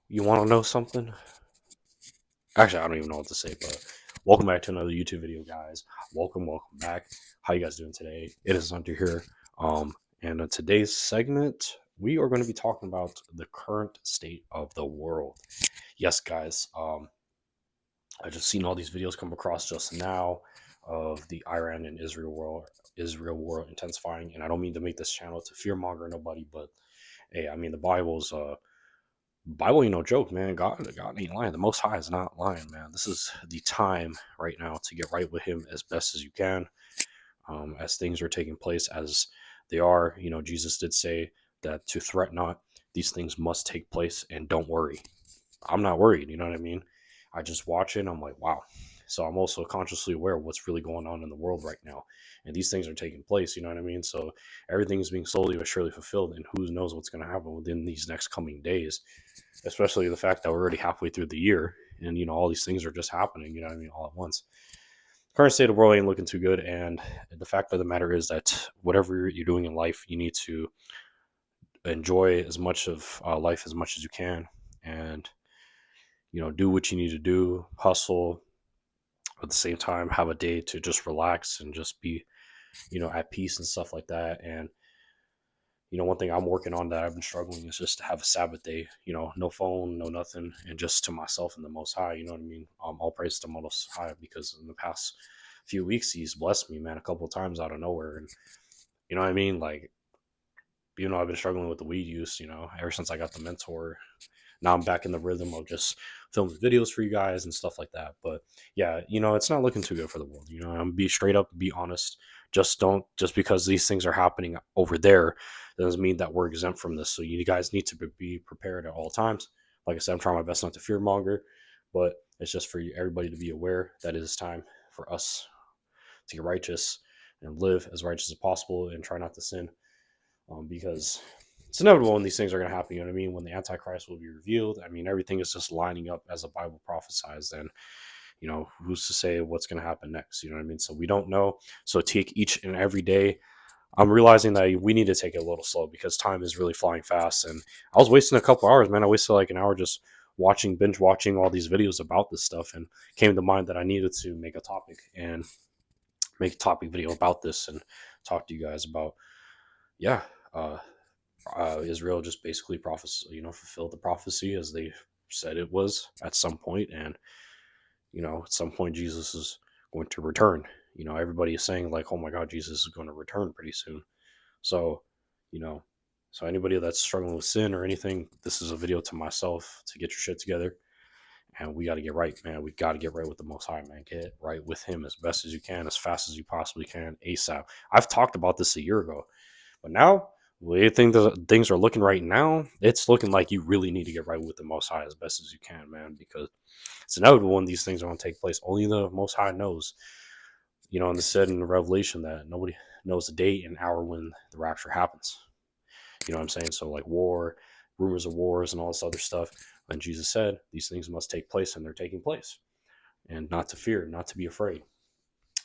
You want to know something? Actually, I don't even know what to say, but welcome back to another YouTube video, guys. Welcome back. How you guys doing today? It is Hunter here. And in today's segment, we are going to be talking about the current state of the world. Yes, guys. I just seen all these videos come across just now of the Iran and Israel war intensifying, and I don't mean to make this channel to fearmonger nobody, but hey, I mean the Bible ain't no joke, man. God ain't lying. The Most High is not lying, man. This is the time right now to get right with Him as best as you can, as things are taking place as they are. Jesus did say that to threat not, these things must take place, and don't worry. I'm not worried. You know what I mean? I just watch it. And I'm like, wow. So I'm also consciously aware of what's really going on in the world right now, and these things are taking place. You know what I mean? So everything is being slowly but surely fulfilled, and who knows what's going to happen within these next coming days, especially the fact that we're already halfway through the year, and all these things are just happening. You know what I mean? All at once. Current state of the world ain't looking too good, and the fact of the matter is that whatever you're doing in life, you need to enjoy as much of life as much as you can, and do what you need to do, hustle, at the same time have a day to just relax and just be at peace and stuff like that. And one thing I'm working on that I've been struggling is just to have a Sabbath day, no phone, no nothing, and just to myself and the Most High. You know what I mean? All praise to the Most High, because in the past few weeks He's blessed me, man, a couple of times out of nowhere. And you know what I mean? Like, I've been struggling with the weed use, ever since I got the mentor. Now I'm back in the rhythm of just filming videos for you guys and stuff like that. But yeah, it's not looking too good for the world. I'm gonna be straight up, be honest. Just because these things are happening over there doesn't mean that we're exempt from this. So you guys need to be prepared at all times. Like I said, I'm trying my best not to fearmonger, but it's just for everybody to be aware that it is time for us to get righteous and live as righteous as possible and try not to sin, because it's inevitable when these things are going to happen. You know what I mean? When the Antichrist will be revealed, I mean, everything is just lining up as the Bible prophesies. And, who's to say what's going to happen next? You know what I mean? So we don't know. So take each and every day. I'm realizing that we need to take it a little slow because time is really flying fast. And I was wasting a couple hours, man. I wasted like an hour just binge watching all these videos about this stuff, and came to mind that I needed to make a topic and make a topic video about this and talk to you guys about, yeah, uh, Israel just basically fulfilled the prophecy as they said it was at some point, and at some point Jesus is going to return. Everybody is saying like, "Oh my God, Jesus is going to return pretty soon." So, you know, so anybody that's struggling with sin or anything, this is a video to myself to get your shit together, and we got to get right, man. We got to get right with the Most High, man. Get right with Him as best as you can, as fast as you possibly can, ASAP. I've talked about this a year ago, but now, the way things are looking right now, it's looking like you really need to get right with the Most High as best as you can, man, because it's inevitable when these things are going to take place. Only the Most High knows. And it said in the Revelation that nobody knows the date and hour when the rapture happens. You know what I'm saying? So, like war, rumors of wars, and all this other stuff. And Jesus said these things must take place, and they're taking place. And not to fear, not to be afraid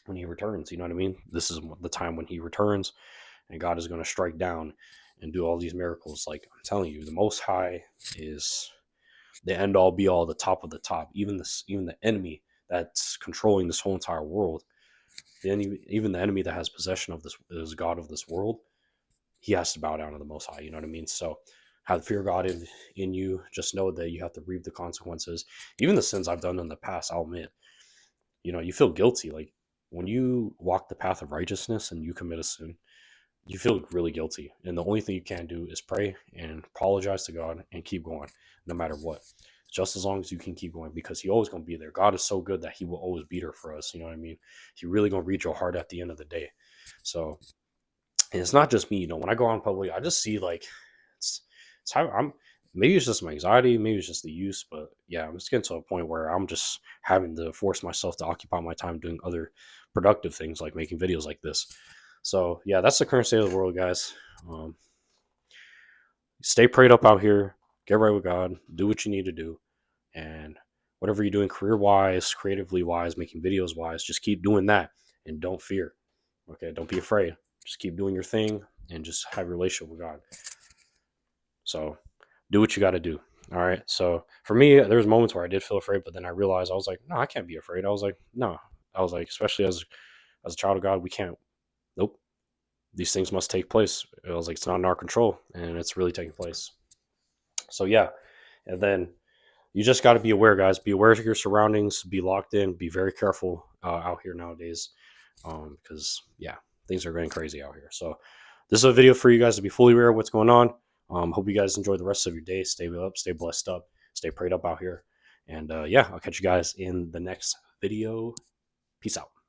when He returns. You know what I mean? This is the time when He returns, and God is going to strike down and do all these miracles. Like I'm telling you, the Most High is the end all be all, the top of the top. Even the enemy that's controlling this whole entire world, even the enemy that has possession of this is God of this world. He has to bow down to the Most High. You know what I mean? So have fear of God in you. Just know that you have to reap the consequences. Even the sins I've done in the past, I'll admit. You feel guilty. Like when you walk the path of righteousness and you commit a sin, you feel really guilty. And the only thing you can do is pray and apologize to God and keep going, no matter what. Just as long as you can keep going, because He always gonna be there. God is so good that He will always be there for us. You know what I mean? He really gonna read your heart at the end of the day. So, and it's not just me. When I go out in public, I just see like it's how I'm. Maybe it's just my anxiety, maybe it's just the use, but yeah, I'm just getting to a point where I'm just having to force myself to occupy my time doing other productive things like making videos like this. So yeah, that's the current state of the world, guys. Um, Stay prayed up out here. Get right with God. Do what you need to do, and whatever you're doing, career wise, creatively wise, making videos wise, just keep doing that, and don't fear. Okay, don't be afraid. Just keep doing your thing, and just have a relationship with God. So do what you got to do. All right. So for me, there was moments where I did feel afraid, but then I realized I was like, no, I can't be afraid. I was like, no. I was like, especially as a child of God, we can't. Nope. These things must take place. I was like, it's not in our control, and it's really taking place. So yeah, and then you just got to be aware, guys. Be aware of your surroundings. Be locked in. Be very careful out here nowadays, because yeah, things are going crazy out here. So this is a video for you guys to be fully aware of what's going on. Hope you guys enjoy the rest of your day. Stay up, stay blessed up, stay prayed up out here, and yeah, I'll catch you guys in the next video. Peace out.